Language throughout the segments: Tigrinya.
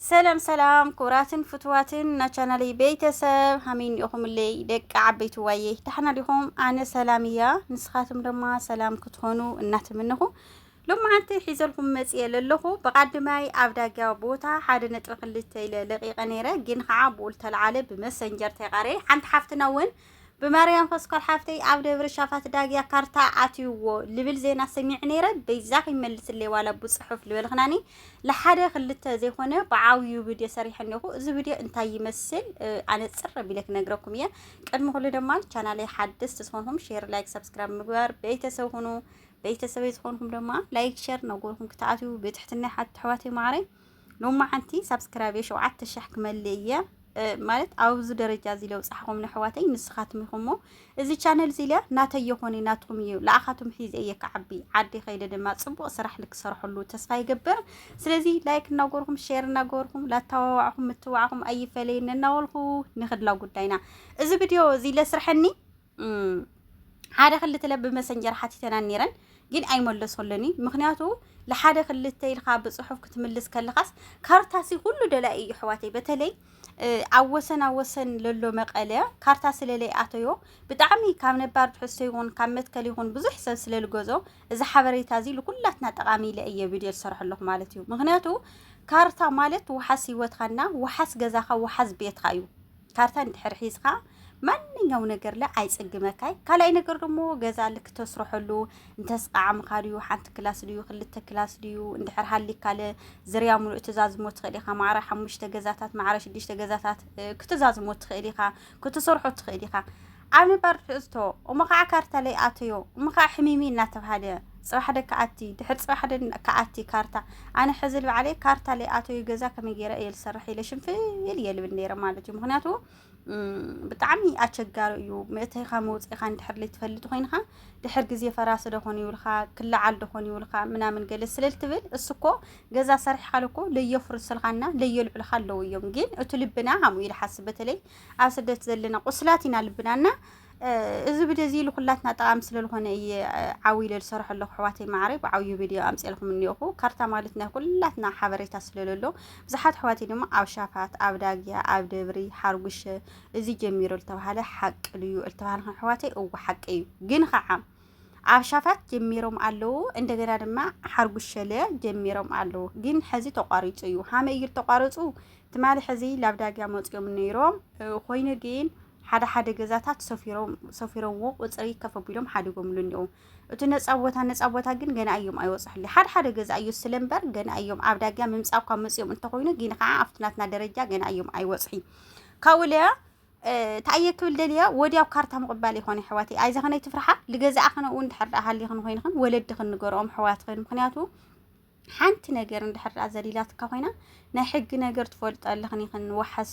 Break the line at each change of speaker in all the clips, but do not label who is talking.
سلام سلام كوراتن فتواتن ناتشانالي بيتسب همين يخم اللي دك عبيت وايه تحنا لهم أنا سلامية نسخاتم لما سلام كتهونو النات منه لما أنت حيزلهم مسئلة له بقد ماي أبدا جاوبوتا حد نتقل التيل لقيقة نيرة جين خعب والتلعالة بمسنجر تغاري حنت حفتنا وين بمريم فسكر حفتي أبدا برشافات داقيا كارتا عاتيو لبل زينا سميع نيرة بيزاق يملس اللي والا بصحف لبل غناني لحدا خلتها زي هنا بعاويو بدي صريح انه اذا بدي انت يمثل انا تصرب لك نغركم يا قدم كل دمان قناه حدث تصونهم شير لايك سبسكرايب مغبر بيتسب هونو بيتسب يصونهم دما لايك شير نقولكم كتعاتو بتحتنا حتى حواتي معري لو ما انتي سبسكرايب شوعت تشحك مليه ማለት አውዝ ደረጃ ዝለው ጻሕኩም ንሕዋተይ ንስኻትም ይኹሞ እዚ ቻነል ዚለ ናተይ ይኹኒ ናትኩም እዩ ለአኻቱም ሒዝ እየከዓቢ ዓዲ ኸይደ ድማ ጽቡቕ ስራሕ ልክሰርሐሉ ተስፋ ይገብር ስለዚ ላይክ እናገርኩም ሼር እናገርኩም ላታዋዕኩም ምትዋዕኩም አይፈለይን እናወልኹ ንኽድላው ጉዳይና እዚ ቪድዮ ዚለ ስርሐኒ ሓደ ክልተ ለብ መሰንጀር ሓቲተና ነይረን ግን ኣይመለሰለኒ ምክንያቱ ለሓደ ክልተ ኢልካ ብጽሑፍ ክትምልስ ከለኻስ ካርታሲ ሁሉ ደላይ እዩ ሕዋተይ በተለይ አወሰን ለሎ መቀለ ካርታ ስለለይ አተዮ ብጣዕሚ ካብ ነባር ትሕሶ ይኹን ካብ መትከል ይኹን ብዙሕ ሰብ ስለልገዞ እዚ ሓበሬታ እዚ ለኩላትና ጠቃሚ ለእየ ቪድዮ ዝሰርሐለኹ ማለት እዩ ምክንያቱ ካርታ ማለት ወሓስ ህይወትካና ወሓስ ገዛኻ ወሓስ ቤትካ እዩ ካርታ እንድሕር ሒዝካ ማንኛው ነገር ላይ አይጽግመካይ ካላይ ነገር ደሞ ገዛ ልክ ተስረሐሉ እንተስቃዓ ምኻድዩ ሓንቲ ክላስ ድዩ ክልተ ክላስ ድዩ እንድሕር ሃሊክ ካለ ዝርያ ሙሉ እትዛዝሞ ትኽእሊኻ ማዕረ 5 ገዛታት ማዕረ 6 ገዛታት ክትዛዝሞ ትኽእሊኻ ክትሰርሖ ትኽእሊኻ ኣብ ነባር ትሕዝቶ እመኻ ካርታ ላይ ኣትዮ እመኻ ሕሚሚ እናተባሃለ ጽባሕ ደካኣቲ ድሕር ጽባሕ ደካኣቲ ካርታ ኣነ ሕዝል ባዕለይ ካርታ ላይ ኣትዮ ገዛ ከመይ ገይረ እየ ዝሰርሕ ኢለ ሽንፍል የልብል ነይረ ማለት እዩ ምክንያቱ ብጣዕሚ አቸጋሪ እዩ መተይኻ መውጽኢኻ እንድሕር ላይ ትፈልጥ ኮይንኻ ድሕር ግዜ ፈራስ ደኾን ይውልኻ ክላዓል ደኾን ይውልኻ ምናምን ገለ ስለል ትብል እስኮ ገዛ ሰርሕ ካልኮ ለየፍርስልኻና ለየልዕልኻ ኣለዉ እዮም ግን እቲ ልብና ሃሙ ኢለ ሓስብ በተለይ ኣብ ስደት ዘለና ቁስላቲና ልብናና እዚ ቪድዮ እዚ ለኩላትና ጠቃሚ ስለልኾነ ዓዊለ ዝሰርሐለኹ ሕዋተይ ማዕረይ ብዓውዩ ቪድዮ ኣምጽልኩም እንይኹ ካርታ ማለት ናይ ኩላትና ሓበሬታ ስለለሎ ብዙሓት ሕዋተይ ድማ ኣብ ሻፋት ኣብ ዳግያ ኣብ ደብሪ ሓርጉሽ እዚ ጀሚሩ ዝተባሃለ ሓቅ ልዩ ዝተባሃለ ሕዋተይ እው ሓቂ እዩ ግን ከዓ ኣብ ሻፋት ጀሚሮም ኣለዉ እንደገና ድማ ሓርጉሽለ ጀሚሮም ኣለዉ ግን ሕዚ ተቋሪጹ እዩ ሃመይ እዩ ተቋሪጹ ትማሊ ሕዚ ላብ ዳግያ መጽዮም ነይሮም ኮይኑ ግን ሓደ ገዛታት ሰፊሮም ወጽሪ ከፈቢሎም ሓዲጎምሉ እንየው እቲ ነጻ ቦታ ግን ገና እዮም አይወጽሕሊ ሓደ ገዛ እዩ ስለምበር ገና እዮም ኣብ ዳግያ ምምጻእኳ መጽዮም እንተኮይኑ ግን ከዓ ኣፍትናትና ደረጃ ገና እዮም አይወጽሒ ካውለያ ታየክብል ደልያ ወዲያው ካርታ መቅባል ይሆን ሕዋቲ አይዘኸነይ ትፍርሓ ለገዛእኸነ እንድሕር ሃሊኽን ኮይንኽን ወለድኽን ንገሮም ሕዋትኽን ምክንያቱ ሓንቲ ነገር እንድሕር ዘሊላትካ ኮይና ናይ ሕጊ ነገር ትፈልጣለኽን ይኽን ወሓስ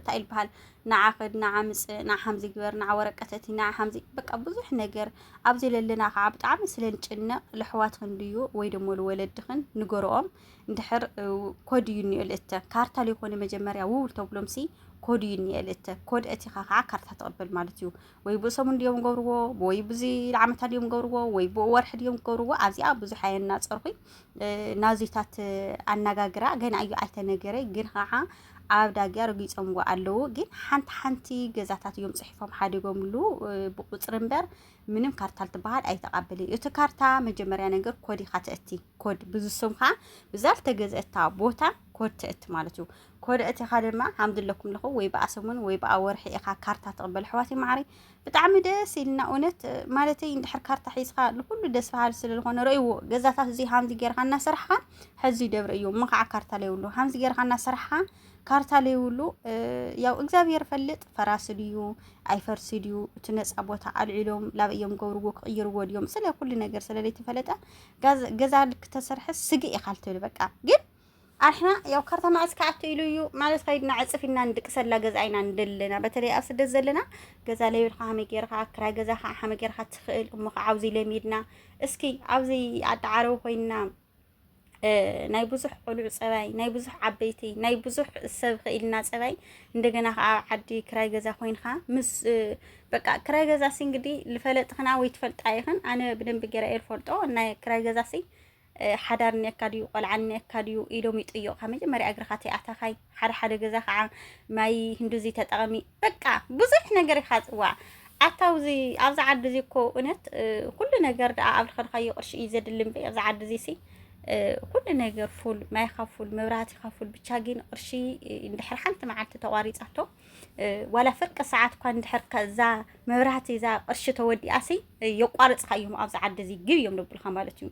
ታይል በሃል ንዓኸድ ንዓምጽ ንሓምዚ ግበር ንዓወረቀተቲ ንሓምዚ በቃ ብዙሕ ነገር ኣብዚ ለለና ከዓ ብጣዕሚ ስለንጭነቕ ለሕዋትኽን ድዩ ወይ ደሞ ለወለድኽን ንገሮም እንድሕር ኮድ እዩ ንእልእተ ካርታ ለይኮነ መጀመርያ ውል ተብሎምሲ ኮድ እዩ ንእልእተ ኮድ እቲኻ ከዓ ካርታ ተቐበል ማለት እዩ ወይ ብሰሙን ድዮም ገብርዎ ወይ ብዚ ዓመታ ድዮም ገብርዎ ወይ ብወርሕ ድዮም ገብርዎ ኣብዚኣ ብዙሕ ኣየናፀርኹ ናዚታት ኣነጋግራ ገና እዩ ኣይተነገረ ግን ከዓ ኣብ ዳግያ ረጊጾምዎ ኣለዉ ግን ሓንቲ ገዛታት እዮም ጽሒፎም ሓዲጎምሉ ብቁጽር እምበር ምንም ካርታ ልትበሃል ኣይተቀበለ እቲ ካርታ መጀመርያ ነገር ኮድ ኢኻ ትእቲ ኮድ ብዙስምካ ብዛል ተገዘእታ ቦታ ኮድ ትእቲ ማለት እዩ ኮድ እቲኻ ድማ ሓምድለኩም ለኹ ወይ በኣሰሙን ወይ በኣወርሒ ኢኻ ካርታ ተቀበል ሕዋቲ ማዕሪ ብጣዕሚ ደስ ኢልና እውነት ማለተይ እንድሕር ካርታ ሒዝካ ለኩሉ ደስ በሃል ስለልኾነ ረእይዎ ገዛታት እዚ ሃምዚ ጌርካ እናሰርሕካ ሕዚ ደብረ እዩ መኸዓ ካርታ ለይብሉ ሃምዚ ጌርካ እናሰርሕካ ካርታ ለይብሉ ያው እግዚአብሔር ፈልጥ ፈራስ ድዩ ኣይፈርስ ድዩ እቲ ነጻ ቦታ አልዒሎም ላብዮም ገብርዎ ክቅይርዎ ድዮም ስለ ኩሉ ነገር ስለለይ ተፈለጠ ገዛ ልክ ተሰርሐ ስግ ይኻልተል በቃ ግን አሕና ያው ካርታ ማዕስካ አትይሉዩ ማለት ከይድና ዕጽፊና እንድቅሰላ ገዛይና እንደለና በተለይ ኣብ ስደት ዘለና ገዛ ለይብልካ ሃመጌርካ ክራይ ገዛኻ ሃመጌርካ ትኽእል እሞኻ ዓውዚ ለሚድና እስኪ ዓውዚ ኣዳዓረው ኮይና ናይ ብዙሕ ቆልዑ ጸባይ ናይ ብዙሕ ዓበይቲ ናይ ብዙሕ ሰብ ኸኢልና ጸባይ እንደገና ዓዲ ክራይ ገዛ ኮይንካ ምስ በቃ ክራይ ገዛ ሲ እንግዲህ ልፈለጥኽና ወይ ትፈልጣ ይኽን ኣነ ብደንብ ገራ ኤልፈልጦ ናይ ክራይ ገዛ ሲ حدار نكاديو قلعن نكاديو إلهم يطيق خميج مري أجرخاتي أعتقي حد جزا خا ماي هندوزي تتغمي بقى بزح نجار خاطوا أتاوزي أبز عد زي كونت كل نجار دا قبل خلقي قرش يزيد اللي أبز عد زي سي كل نجار فول ما يخافول مبراتي خافول بتشاجين قرشي ندحر حنت معلت تواريت أحتو ولا فرق ساعات كان ندحر كذا مبراتي ذا قرش تودي أسي يقارط خيهم أبز عد زي جيم نبل خمالتهم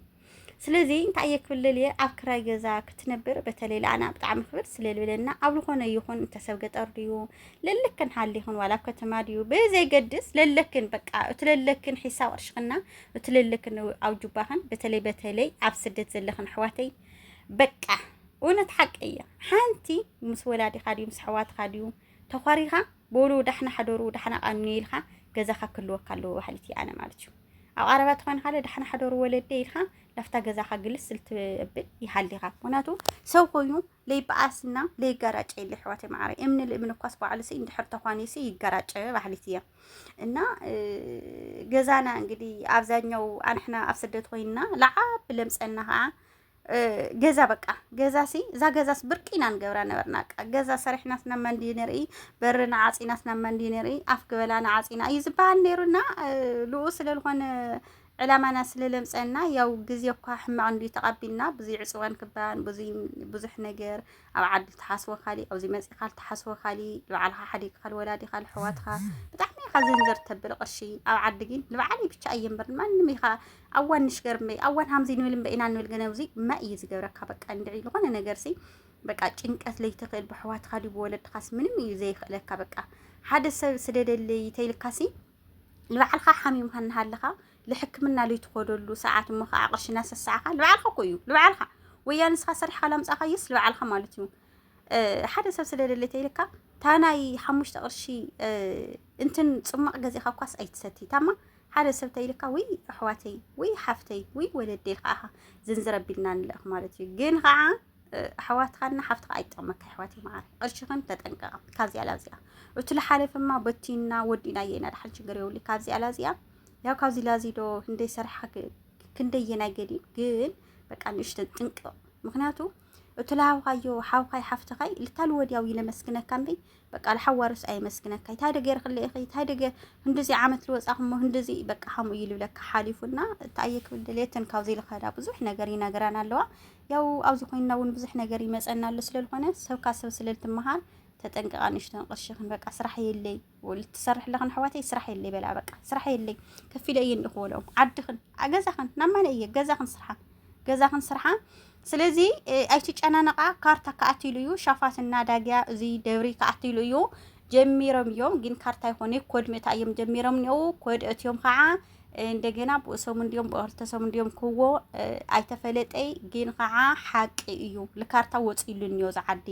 سلازي انت ايك بالليل افكراي جزا كتنبر بتليل انا بطعم خبر سلال بلنا قبل خونه يكون انت سوقت ارضيو للكن حاليهن ولا كتماديو بزي قدس للكن بقى تللكن حساب ارشخنا وتللكن او جباهن بتلي اب سدت زلخن حواتي بقى ونتحقيه حانتي مس ولادي خاديو مس حوات خاديو تخاريها بولو دحنا حدورو دحنا قنيلها جزاخا كله كالو حالتي انا مالتشو او عربات خان خالد دحنا حدور ولديها لفتا جزاخا جلس سلت يحليها وناتو سو كويو لي باسنا لي جراج اللي حواتي معري امن الابن كاسبو على سي اندحر تخوانيسي يجراج بحالتيا እና ገዛና እንግዲህ አብዛኛው አንحنا አፍሰደት ሆይና ለዓብ ለምጸናሃ ገዛ በቃ ገዛ ሲ ዛ ገዛስ ብርቂናን ገብራ ነበርናቃ ገዛ ሰሪሕናስና መንዲነሪ በርና ዓጺናስና መንዲነሪ አፍገበላና ዓጺና ይዝባል ነሩና ልኡ ስለልሆነ علامنا سللم صنا ياو غزي اكو حما عندي تقبلنا بزي عصوان كبان بزح نجر او عد تحاسو خالي او زي مسي خال تحاسو خالي لعلها حديق خال ولادي خال حواتها بتحمي خزين زر تبل قرشي او عدقين لبعلي بيتش ايمبر ما نميخا اول نشكر مي اول همزي نولم بينا نول غنوزي ما يز غبركا بقى اندعي لغونه نجر سي بقى ጭንቀት ላይ ተቀል በحوات خالي بولد خاص ምንም ይዘይ ለካ በቃ حدث سددلي تيلكاسي لبعلها حميم هنهلها لحكمنا لي تخدلو ساعات مخ عقشنا الساعه لبعلها كويو لبعلها ويا نسخه صريح لمص خيس لبعلها مالتيو حدا سبسله اللي تيلكا تاناي حمش تقرشي انتن صمق غزيخا كواس ايتستي تما حدا سب تيلكا وي احواتي وي حفتي وي ولدي خاها زنزر بيلنا نلخ مالتيو جين خا حوات خلنا حفت ايطمك حواتي معي قرشخن تطنقق كازي علازيا وتل حالفما بتينا ودينا ينا دحل چغر يولي كازي علازيا ያው ካዚ ላዚዶ እንደ ሰርሐ ክንደየና ገዲ ግን በቃ ንሽተ ጥንቅ ምክንያቱ እትላው ካዮ ሓውካይ ሓፍተካይ ልታል ወዲያው ይለመስክነ ካምቢ በቃ ለሐዋርስ አይ መስክነካ ታደገር خلي ታደገ እንደዚ ዓመት ልወጻኹም እንደዚ በቃ ሐሙ ይልብለካ ሓሊፉና ታየክ እንደሌተን ካዚ ለኸዳ ብዙሕ ነገር ይነገራና ኣለዋ ያው አውዚ ኮይናውን ብዙሕ ነገር ይመጸናል ስለልሆነ ሰብካ ሰብ ስለልትመሃል ተጠንቀቃንሽ ተንቀርሽክን በቃ ስራሕ የለይ ወልትሰርሕ ለክን حواتي ስራሕ የለይ በላ በቃ ስራሕ የለይ ከፊለይ እንخولው ዓድክን አገዛክን ናማነየ ገዛክን ስራሕ ስለዚ አይቲ ጫናነቃ ካርታ ካአትይሉዩ ሻፋትና ዳግያ እዚ ደብሪ ካአትይሉዩ ጀሚሮም ዮም ግን ካርታ ይሆነ ኮድ መታየም ጀሚሮም ነው ኮድ እትዮም ከዓ እንደገና በሰው እንዲዮም በርተሰው እንዲዮም ኩዎ አይተፈለጠይ ግን ከዓ ሐቅ እዩ ለካርታ ወጽይሉን ነው ዘዓዲ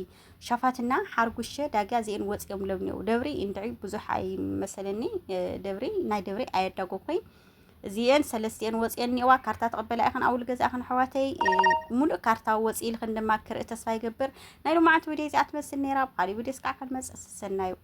ሻፋትና ሓርጉሽ ዳጋ ዘን ወጽዮም ለብነው ደብሪ እንድይ ብዙሕ አይ መሰለኒ ደብሪ ናይ ደብሪ አይዳጎ ኮይ زين سلستين وصيان نيوا كارتا تقبل اخن اول غزا اخن حواتي مولو كارتا وصيل خندما كر تسفاي جبر نايلو معت وديز اتمسل نيرا بقالي وديس كاكل مس سنايو